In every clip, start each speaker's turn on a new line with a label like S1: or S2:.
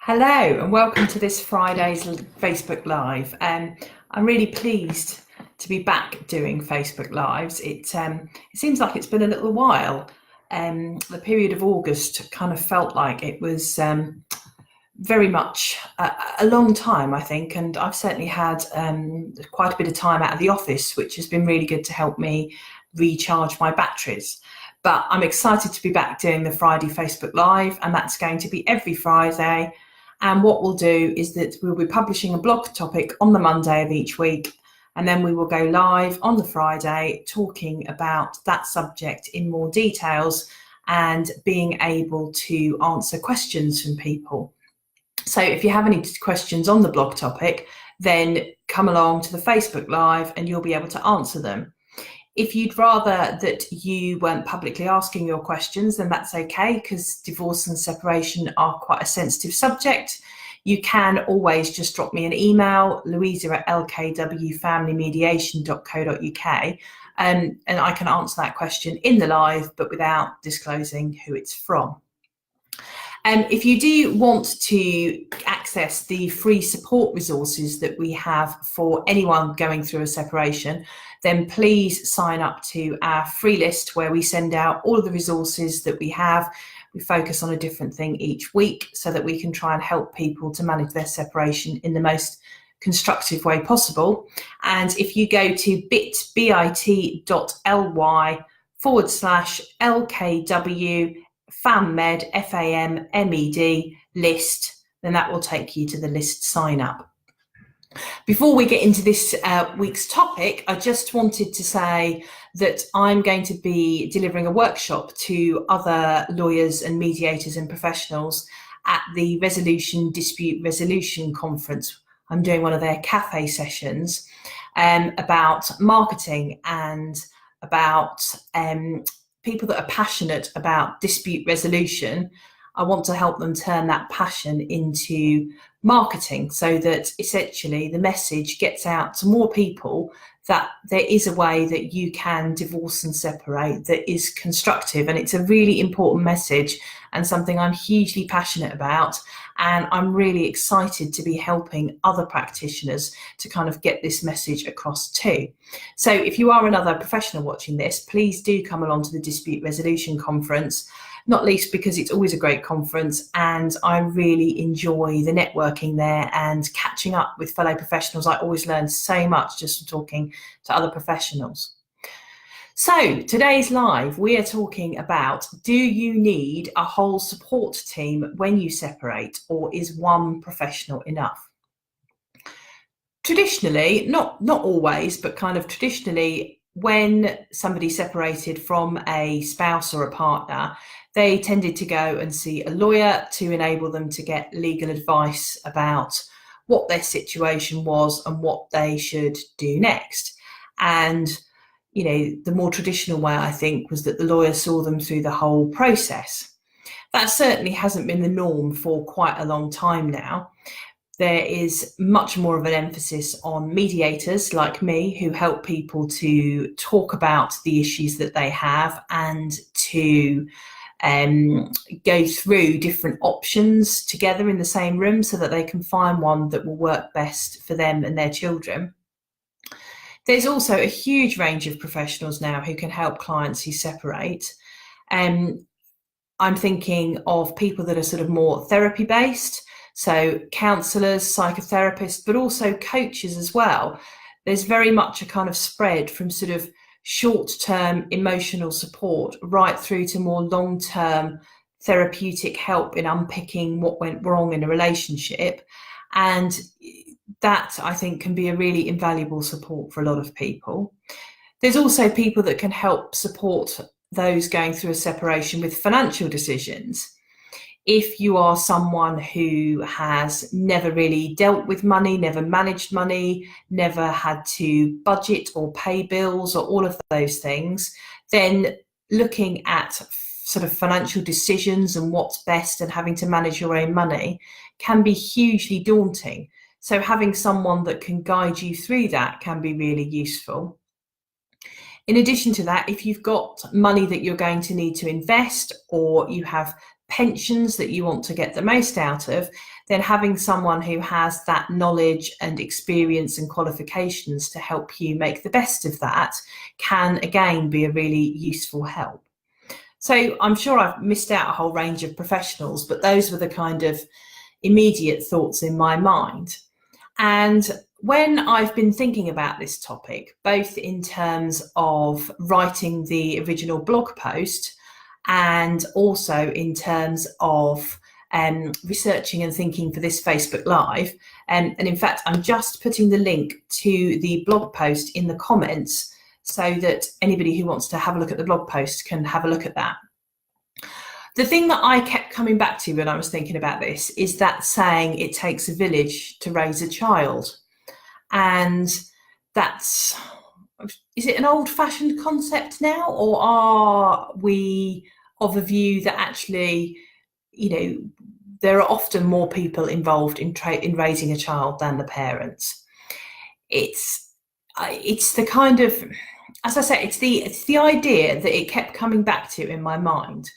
S1: Hello and welcome to this Friday's Facebook Live. I'm really pleased to be back doing Facebook Lives. It seems like it's been a little while. The period of August kind of felt like it was very much a long time, I think, and I've certainly had quite a bit of time out of the office, which has been really good to help me recharge my batteries. But I'm excited to be back doing the Friday Facebook Live, and that's going to be every Friday. And what we'll do is that we'll be publishing a blog topic on the Monday of each week, and then we will go live on the Friday talking about that subject in more details and being able to answer questions from people. So if you have any questions on the blog topic, then come along to the Facebook Live and you'll be able to answer them. If you'd rather that you weren't publicly asking your questions, then that's okay, because divorce and separation are quite a sensitive subject. You can always just drop me an email, louisa@lkwfamilymediation.co.uk, and I can answer that question in the live, but without disclosing who it's from. If you do want to access the free support resources that we have for anyone going through a separation, then please sign up to our free list where we send out all of the resources that we have. We focus on a different thing each week so that we can try and help people to manage their separation in the most constructive way possible. And if you go to bit.ly/LKW FAMMED, FAMMED list, then that will take you to the list sign up. Before we get into this week's topic, I just wanted to say that I'm going to be delivering a workshop to other lawyers and mediators and professionals at the Dispute Resolution Conference. I'm doing one of their cafe sessions about marketing and about people that are passionate about dispute resolution. I want to help them turn that passion into marketing so that essentially the message gets out to more people that there is a way that you can divorce and separate that is constructive. And it's a really important message and something I'm hugely passionate about. And I'm really excited to be helping other practitioners to kind of get this message across too. So if you are another professional watching this, please do come along to the Dispute Resolution Conference, not least because it's always a great conference and I really enjoy the networking there and catching up with fellow professionals. I always learn so much just from talking to other professionals. So today's live, we are talking about, do you need a whole support team when you separate, or is one professional enough? Traditionally, not always, but kind of traditionally, when somebody separated from a spouse or a partner, they tended to go and see a lawyer to enable them to get legal advice about what their situation was and what they should do next. And you know, the more traditional way, I think, was that the lawyer saw them through the whole process. That certainly hasn't been the norm for quite a long time now. There is much more of an emphasis on mediators like me who help people to talk about the issues that they have and to go through different options together in the same room so that they can find one that will work best for them and their children. There's also a huge range of professionals now who can help clients who separate. I'm thinking of people that are sort of more therapy based, so counsellors, psychotherapists, but also coaches as well. There's very much a kind of spread from sort of short-term emotional support right through to more long-term therapeutic help in unpicking what went wrong in a relationship. And that, I think, can be a really invaluable support for a lot of people. There's also people that can help support those going through a separation with financial decisions. If you are someone who has never really dealt with money, never managed money, never had to budget or pay bills or all of those things, then looking at sort of financial decisions and what's best and having to manage your own money can be hugely daunting. So having someone that can guide you through that can be really useful. In addition to that, if you've got money that you're going to need to invest, or you have pensions that you want to get the most out of, then having someone who has that knowledge and experience and qualifications to help you make the best of that can again be a really useful help. So I'm sure I've missed out a whole range of professionals, but those were the kind of immediate thoughts in my mind. And when I've been thinking about this topic, both in terms of writing the original blog post and also in terms of researching and thinking for this Facebook Live. And in fact, I'm just putting the link to the blog post in the comments so that anybody who wants to have a look at the blog post can have a look at that. The thing that I kept coming back to when I was thinking about this is that saying, it takes a village to raise a child. And that's, is it an old-fashioned concept now, or are we of a view that actually, there are often more people involved in raising a child than the parents? It's the kind of, as I say, it's the idea that it kept coming back to in my mind,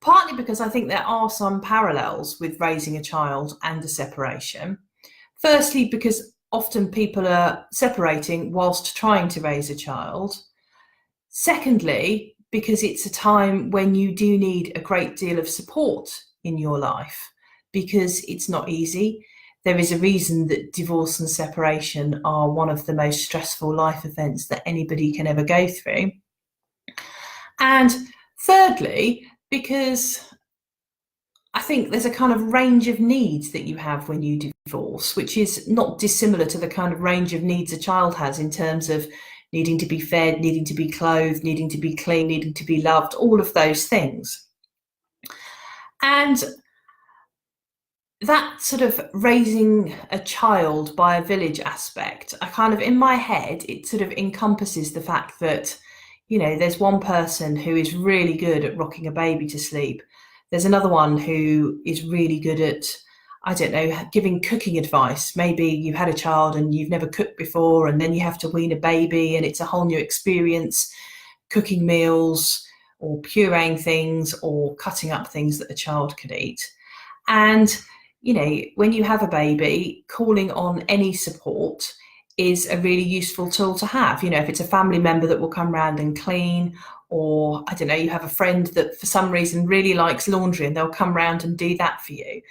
S1: partly because I think there are some parallels with raising a child and a separation. Firstly, because often people are separating whilst trying to raise a child. Secondly, because it's a time when you do need a great deal of support in your life, because it's not easy. There is a reason that divorce and separation are one of the most stressful life events that anybody can ever go through. And thirdly, because I think there's a kind of range of needs that you have when you divorce, which is not dissimilar to the kind of range of needs a child has in terms of needing to be fed, needing to be clothed, needing to be clean, needing to be loved, all of those things. And that sort of raising a child by a village aspect, I kind of, in my head, it sort of encompasses the fact that, there's one person who is really good at rocking a baby to sleep. There's another one who is really good at, I don't know, giving cooking advice. Maybe you had a child and you've never cooked before, and then you have to wean a baby and it's a whole new experience, cooking meals or pureeing things or cutting up things that a child could eat. And, when you have a baby, calling on any support is a really useful tool to have. If it's a family member that will come round and clean, or I don't know, you have a friend that for some reason really likes laundry and they'll come round and do that for you.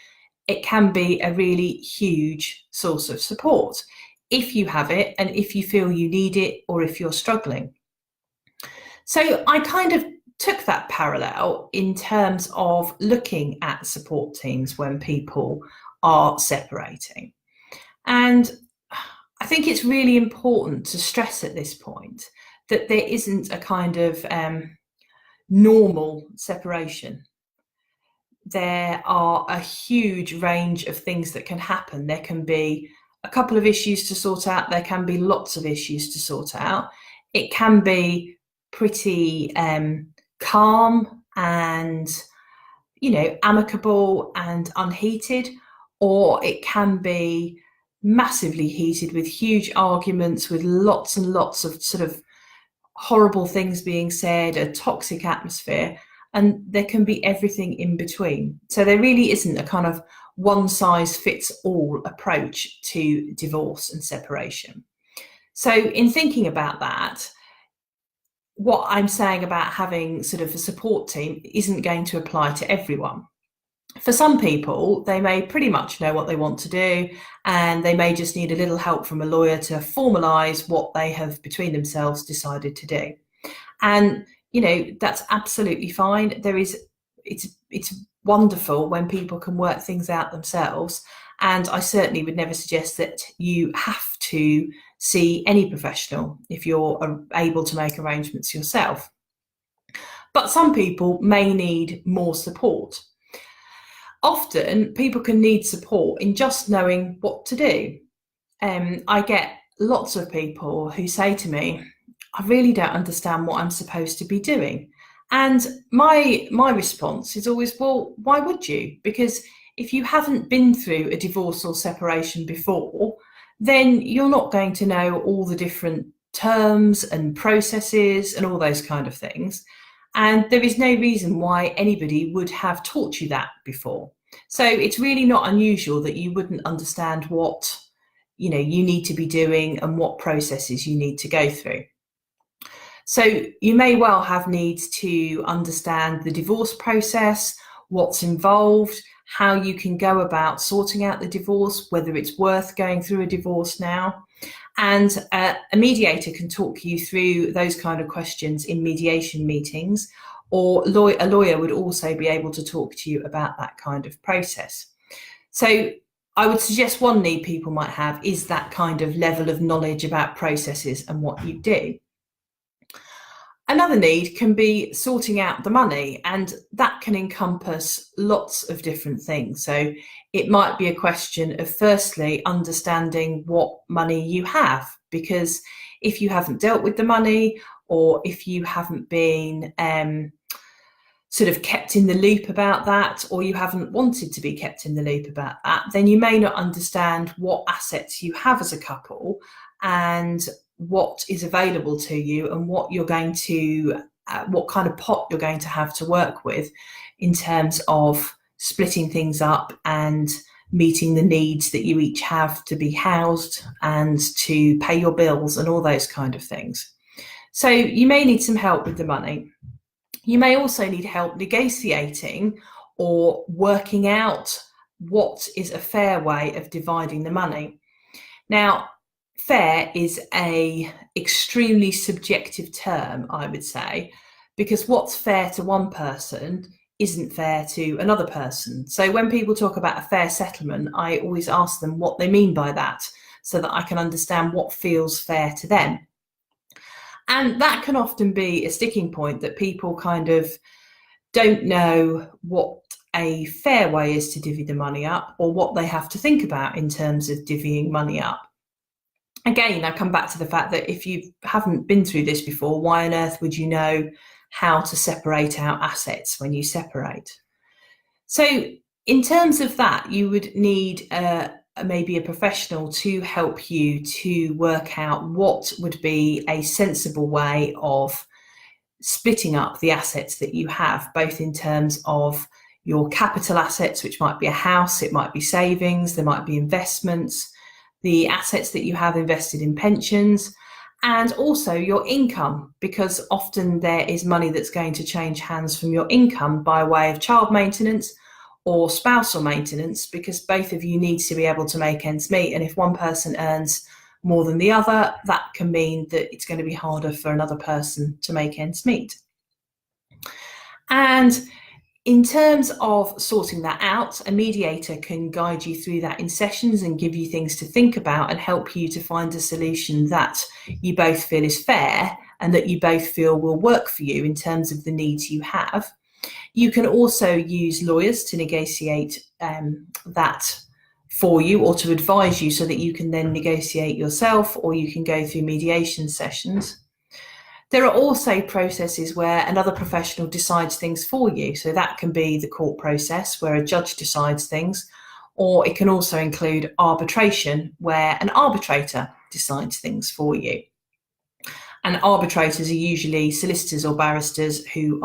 S1: It can be a really huge source of support if you have it and if you feel you need it or if you're struggling. So I kind of took that parallel in terms of looking at support teams when people are separating. And I think it's really important to stress at this point that there isn't a kind of normal separation. There are a huge range of things that can happen. There can be a couple of issues to sort out. There can be lots of issues to sort out. It can be pretty calm and, amicable and unheated, or it can be massively heated with huge arguments, with lots and lots of sort of horrible things being said, a toxic atmosphere. And there can be everything in between. So there really isn't a kind of one-size-fits-all approach to divorce and separation. So in thinking about that, what I'm saying about having sort of a support team isn't going to apply to everyone. For some people, they may pretty much know what they want to do, and they may just need a little help from a lawyer to formalise what they have between themselves decided to do. And that's absolutely fine. It's wonderful when people can work things out themselves. And I certainly would never suggest that you have to see any professional if you're able to make arrangements yourself. But some people may need more support. Often people can need support in just knowing what to do. I get lots of people who say to me, I really don't understand what I'm supposed to be doing. And my response is always, well, why would you? Because if you haven't been through a divorce or separation before, then you're not going to know all the different terms and processes and all those kind of things. And there is no reason why anybody would have taught you that before. So it's really not unusual that you wouldn't understand what you need to be doing and what processes you need to go through. So you may well have needs to understand the divorce process, what's involved, how you can go about sorting out the divorce, whether it's worth going through a divorce now. And a mediator can talk you through those kind of questions in mediation meetings, or a lawyer would also be able to talk to you about that kind of process. So I would suggest one need people might have is that kind of level of knowledge about processes and what you do. Another need can be sorting out the money, and that can encompass lots of different things. So it might be a question of firstly understanding what money you have, because if you haven't dealt with the money, or if you haven't been sort of kept in the loop about that, or you haven't wanted to be kept in the loop about that, then you may not understand what assets you have as a couple and what is available to you and what you're going to, what kind of pot you're going to have to work with in terms of splitting things up and meeting the needs that you each have to be housed and to pay your bills and all those kind of things. So you may need some help with the money. You may also need help negotiating or working out what is a fair way of dividing the money. Now, fair is an extremely subjective term, I would say, because what's fair to one person isn't fair to another person. So when people talk about a fair settlement, I always ask them what they mean by that, so that I can understand what feels fair to them. And that can often be a sticking point, that people kind of don't know what a fair way is to divvy the money up, or what they have to think about in terms of divvying money up. Again, I come back to the fact that if you haven't been through this before, why on earth would you know how to separate out assets when you separate? So in terms of that, you would need maybe a professional to help you to work out what would be a sensible way of splitting up the assets that you have, both in terms of your capital assets, which might be a house, it might be savings, there might be investments, the assets that you have invested in pensions, and also your income, because often there is money that's going to change hands from your income by way of child maintenance or spousal maintenance, because both of you need to be able to make ends meet. And if one person earns more than the other, that can mean that it's going to be harder for another person to make ends meet. And in terms of sorting that out, a mediator can guide you through that in sessions and give you things to think about and help you to find a solution that you both feel is fair and that you both feel will work for you in terms of the needs you have. You can also use lawyers to negotiate that for you, or to advise you, so that you can then negotiate yourself, or you can go through mediation sessions. There are also processes where another professional decides things for you. So that can be the court process where a judge decides things, or it can also include arbitration where an arbitrator decides things for you. And arbitrators are usually solicitors or barristers who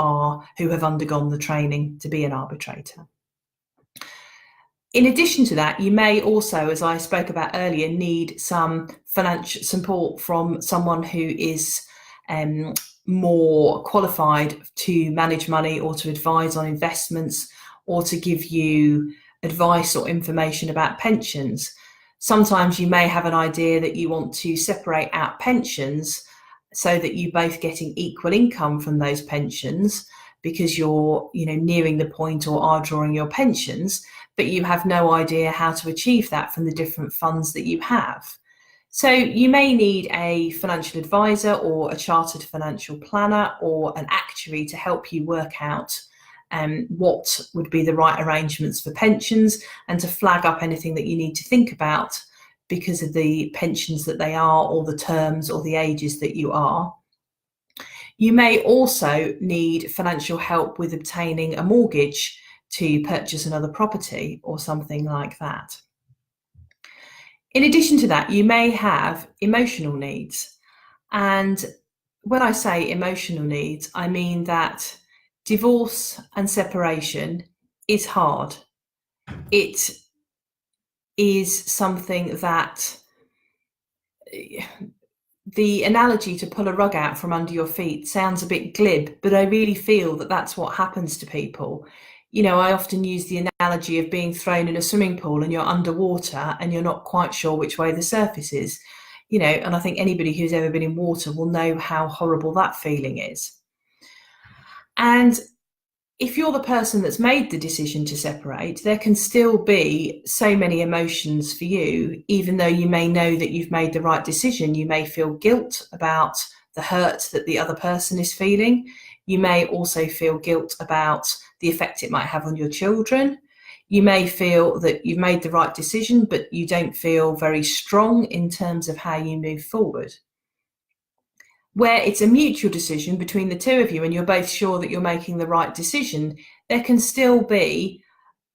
S1: have undergone the training to be an arbitrator. In addition to that, you may also, as I spoke about earlier, need some financial support from someone who is more qualified to manage money, or to advise on investments, or to give you advice or information about pensions. Sometimes you may have an idea that you want to separate out pensions so that you're both getting equal income from those pensions, because you're nearing the point or are drawing your pensions, but you have no idea how to achieve that from the different funds that you have. So you may need a financial advisor or a chartered financial planner or an actuary to help you work out what would be the right arrangements for pensions, and to flag up anything that you need to think about because of the pensions that they are, or the terms or the ages that you are. You may also need financial help with obtaining a mortgage to purchase another property or something like that. In addition to that, you may have emotional needs, and when I say emotional needs, I mean that divorce and separation is hard. It is something that, the analogy to pull a rug out from under your feet sounds a bit glib, but I really feel that that's what happens to people. You know, I often use the analogy of being thrown in a swimming pool and you're underwater and you're not quite sure which way the surface is. You know, and I think anybody who's ever been in water will know how horrible that feeling is. And if you're the person that's made the decision to separate, there can still be so many emotions for you, even though you may know that you've made the right decision. You may feel guilt about the hurt that the other person is feeling. You may also feel guilt about the effect it might have on your children. You may feel that you've made the right decision, but you don't feel very strong in terms of how you move forward. Where it's a mutual decision between the two of you and you're both sure that you're making the right decision, there can still be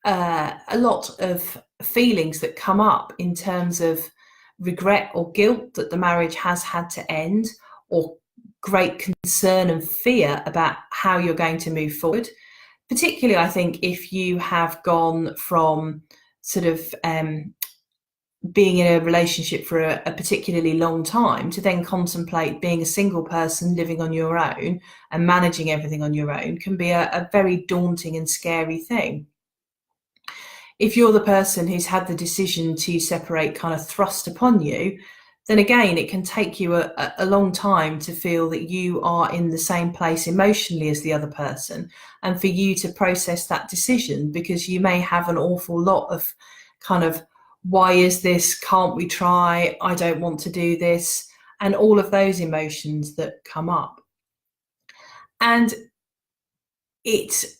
S1: a lot of feelings that come up in terms of regret or guilt that the marriage has had to end, or great concern and fear about how you're going to move forward. Particularly, I think, if you have gone from sort of being in a relationship for a particularly long time to then contemplate being a single person living on your own and managing everything on your own can be a very daunting and scary thing. If you're the person who's had the decision to separate kind of thrust upon you, then again, it can take you a long time to feel that you are in the same place emotionally as the other person, and for you to process that decision, because you may have an awful lot of kind of, why is this? Can't we try? I don't want to do this. And all of those emotions that come up. And it's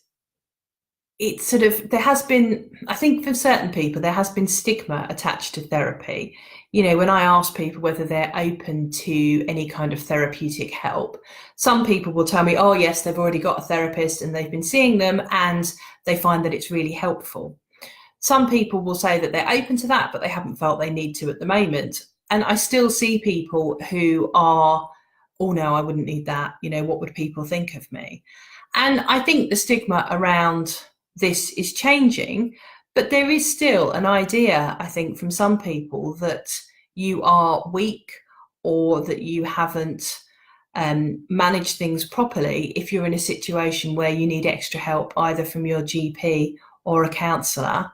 S1: sort of, there has been, I think for certain people, there has been stigma attached to therapy. You know, when I ask people whether they're open to any kind of therapeutic help, some people will tell me, oh yes, they've already got a therapist and they've been seeing them and they find that it's really helpful. Some people will say that they're open to that, but they haven't felt they need to at the moment. And I still see people who are, oh no, I wouldn't need that. You know, what would people think of me? And I think the stigma around this is changing, but there is still an idea, I think, from some people that you are weak or that you haven't managed things properly if you're in a situation where you need extra help either from your GP or a counsellor.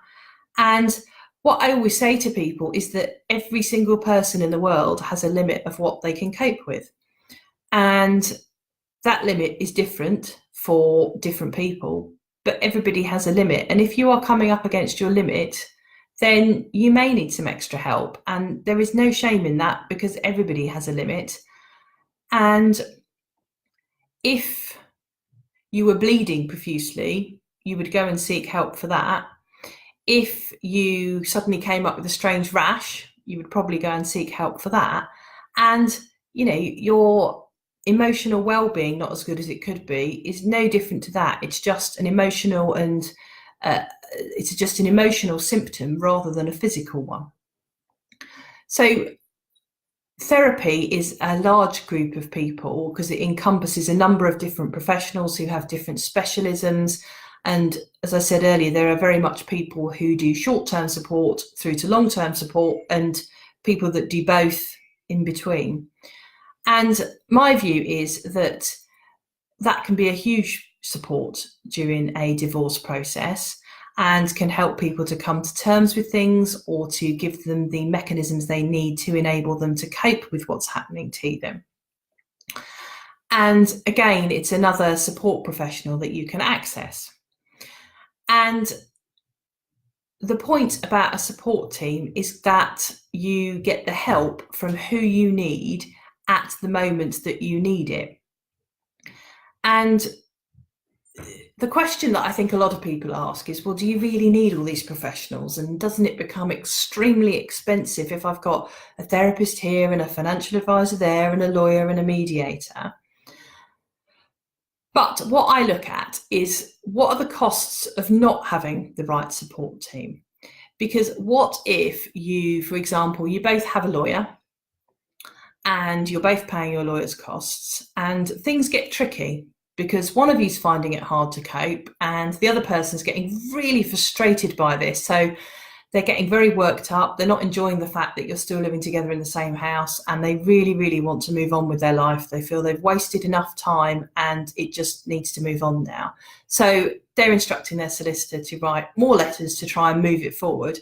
S1: And what I always say to people is that every single person in the world has a limit of what they can cope with. And that limit is different for different people, but everybody has a limit. And if you are coming up against your limit, then you may need some extra help. And there is no shame in that, because everybody has a limit. And if you were bleeding profusely, you would go and seek help for that. If you suddenly came up with a strange rash, you would probably go and seek help for that. And, you know, your emotional well-being, not as good as it could be, is no different to that. It's just an emotional it's just an emotional symptom rather than a physical one. So therapy is a large group of people because it encompasses a number of different professionals who have different specialisms. And as I said earlier, there are very much people who do short-term support through to long-term support, and people that do both in between. And my view is that that can be a huge support during a divorce process and can help people to come to terms with things, or to give them the mechanisms they need to enable them to cope with what's happening to them. And again, it's another support professional that you can access. And the point about a support team is that you get the help from who you need at the moment that you need it. And the question that I think a lot of people ask is, well, do you really need all these professionals? And doesn't it become extremely expensive if I've got a therapist here and a financial advisor there and a lawyer and a mediator? But what I look at is, what are the costs of not having the right support team? Because what if you, for example, you both have a lawyer and you're both paying your lawyer's costs, and things get tricky because one of you's finding it hard to cope and the other person's getting really frustrated by this. So they're getting very worked up. They're not enjoying the fact that you're still living together in the same house, and they really, really want to move on with their life. They feel they've wasted enough time and it just needs to move on now. So they're instructing their solicitor to write more letters to try and move it forward.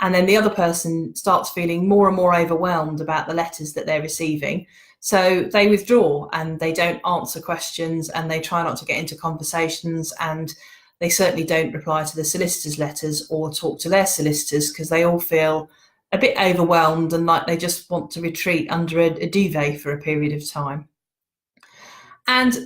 S1: And then the other person starts feeling more and more overwhelmed about the letters that they're receiving. So they withdraw and they don't answer questions and they try not to get into conversations, and they certainly don't reply to the solicitor's letters or talk to their solicitors because they all feel a bit overwhelmed and like they just want to retreat under a duvet for a period of time. And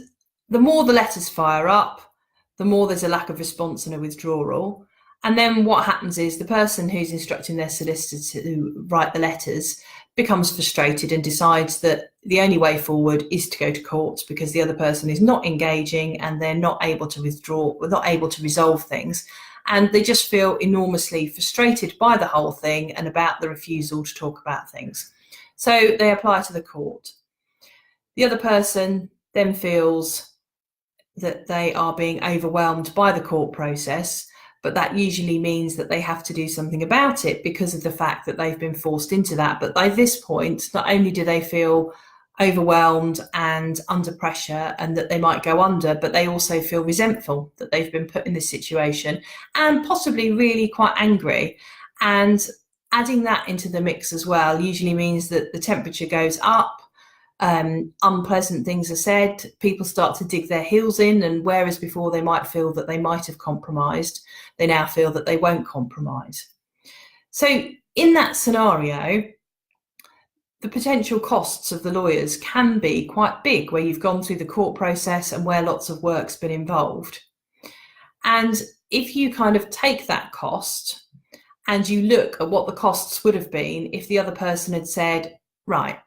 S1: the more the letters fire up, the more there's a lack of response and a withdrawal. And then what happens is the person who's instructing their solicitor to write the letters becomes frustrated and decides that the only way forward is to go to court because the other person is not engaging and they're not able to withdraw, or not able to resolve things. And they just feel enormously frustrated by the whole thing and about the refusal to talk about things. So they apply to the court. The other person then feels that they are being overwhelmed by the court process, but that usually means that they have to do something about it because of the fact that they've been forced into that. But by this point, not only do they feel overwhelmed and under pressure and that they might go under, but they also feel resentful that they've been put in this situation and possibly really quite angry. And adding that into the mix as well usually means that the temperature goes up. Unpleasant things are said, people start to dig their heels in, and whereas before they might feel that they might have compromised, they now feel that they won't compromise. So in that scenario, the potential costs of the lawyers can be quite big, where you've gone through the court process and where lots of work's been involved. And if you kind of take that cost and you look at what the costs would have been if the other person had said, right,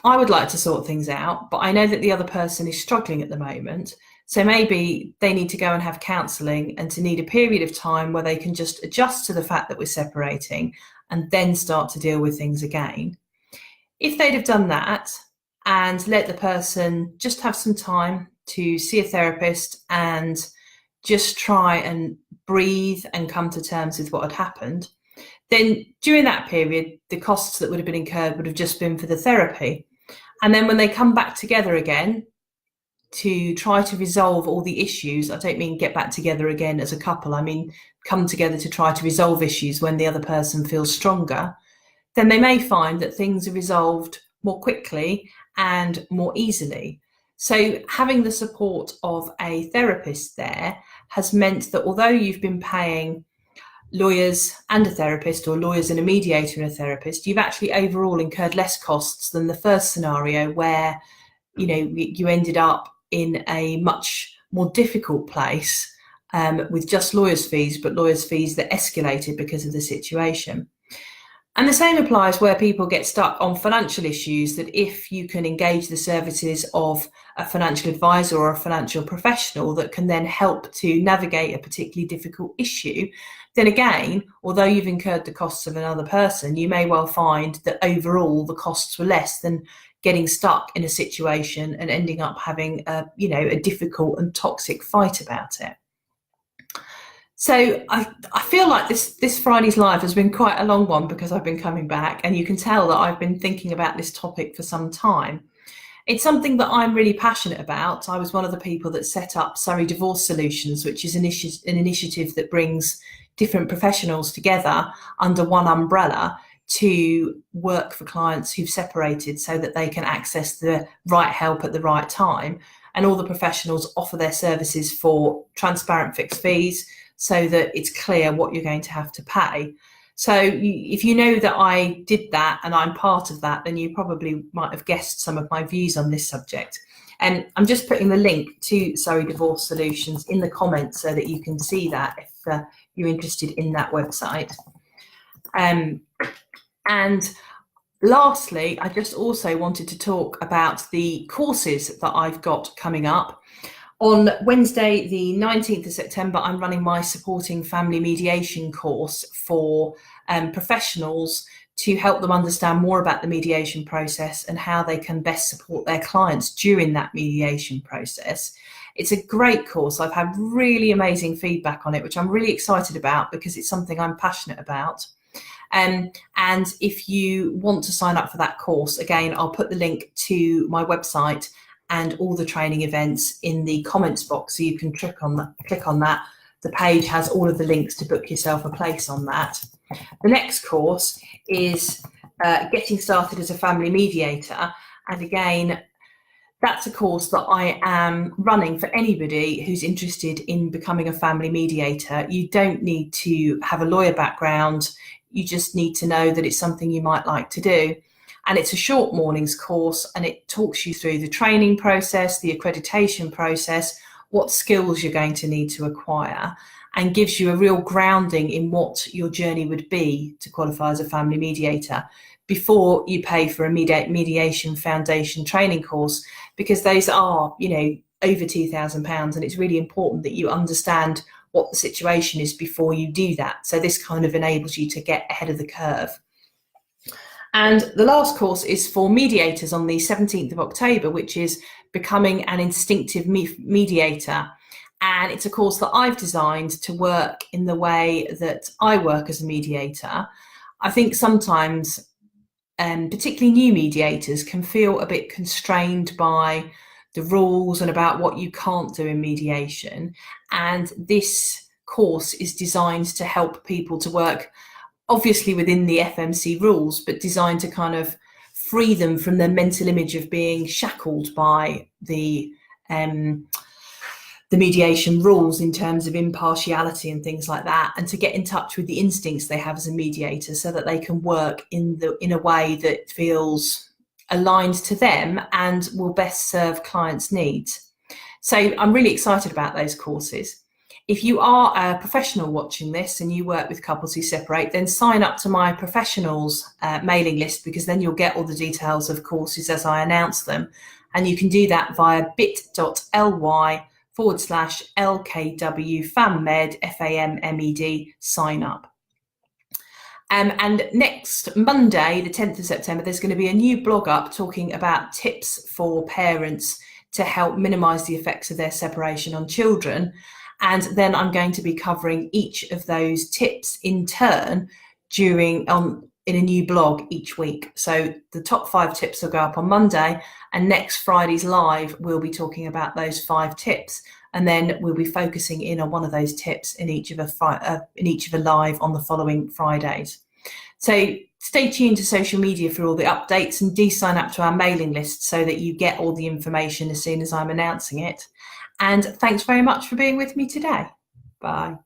S1: I would like to sort things out, but I know that the other person is struggling at the moment. So maybe they need to go and have counselling and to need a period of time where they can just adjust to the fact that we're separating and then start to deal with things again. If they'd have done that and let the person just have some time to see a therapist and just try and breathe and come to terms with what had happened, then during that period, the costs that would have been incurred would have just been for the therapy. And then when they come back together again to try to resolve all the issues, I don't mean get back together again as a couple, I mean come together to try to resolve issues when the other person feels stronger, then they may find that things are resolved more quickly and more easily. So having the support of a therapist there has meant that although you've been paying lawyers and a therapist, or lawyers and a mediator and a therapist, you've actually overall incurred less costs than the first scenario where, you know, you ended up in a much more difficult place with just lawyers' fees, but lawyers' fees that escalated because of the situation. And the same applies where people get stuck on financial issues, that if you can engage the services of a financial advisor or a financial professional that can then help to navigate a particularly difficult issue, then again, although you've incurred the costs of another person, you may well find that overall the costs were less than getting stuck in a situation and ending up having a difficult and toxic fight about it. So I feel like this Friday's Live has been quite a long one because I've been coming back, and you can tell that I've been thinking about this topic for some time. It's something that I'm really passionate about. I was one of the people that set up Surrey Divorce Solutions, which is an initiative that brings different professionals together under one umbrella to work for clients who've separated so that they can access the right help at the right time. And all the professionals offer their services for transparent fixed fees, so that it's clear what you're going to have to pay. So if you know that I did that and I'm part of that, then you probably might have guessed some of my views on this subject. And I'm just putting the link to Surrey Divorce Solutions in the comments so that you can see that if you're interested in that website. And lastly, I just also wanted to talk about the courses that I've got coming up. On Wednesday, the 19th of September, I'm running my Supporting Family Mediation course for professionals to help them understand more about the mediation process and how they can best support their clients during that mediation process. It's a great course. I've had really amazing feedback on it, which I'm really excited about because it's something I'm passionate about. And if you want to sign up for that course, again, I'll put the link to my website and all the training events in the comments box, so you can click on that. The page has all of the links to book yourself a place on that. The next course is Getting Started as a Family Mediator, and again, that's a course that I am running for anybody who's interested in becoming a family mediator. You don't need to have a lawyer background. You just need to know that it's something you might like to do. And it's a short mornings course, and it talks you through the training process, the accreditation process, what skills you're going to need to acquire, and gives you a real grounding in what your journey would be to qualify as a family mediator before you pay for a mediation foundation training course, because those are, over £2,000, and it's really important that you understand what the situation is before you do that. So this kind of enables you to get ahead of the curve. And the last course is for mediators on the 17th of October, which is Becoming an Instinctive Mediator. And it's a course that I've designed to work in the way that I work as a mediator. I think sometimes, particularly new mediators, can feel a bit constrained by the rules and about what you can't do in mediation. And this course is designed to help people to work obviously within the FMC rules, but designed to kind of free them from the mental image of being shackled by the mediation rules in terms of impartiality and things like that, and to get in touch with the instincts they have as a mediator so that they can work in a way that feels aligned to them and will best serve clients' needs. So I'm really excited about those courses. If you are a professional watching this and you work with couples who separate, then sign up to my professionals mailing list, because then you'll get all the details of courses as I announce them. And you can do that via bit.ly/LKW FAMMED sign up. And next Monday, the 10th of September, there's going to be a new blog up talking about tips for parents to help minimise the effects of their separation on children. And then I'm going to be covering each of those tips in turn in a new blog each week. So the top 5 tips will go up on Monday, and next Friday's live we'll be talking about those 5 tips, and then we'll be focusing in on one of those tips in each of a live on the following Fridays. So stay tuned to social media for all the updates, and do sign up to our mailing list so that you get all the information as soon as I'm announcing it. And thanks very much for being with me today. Bye.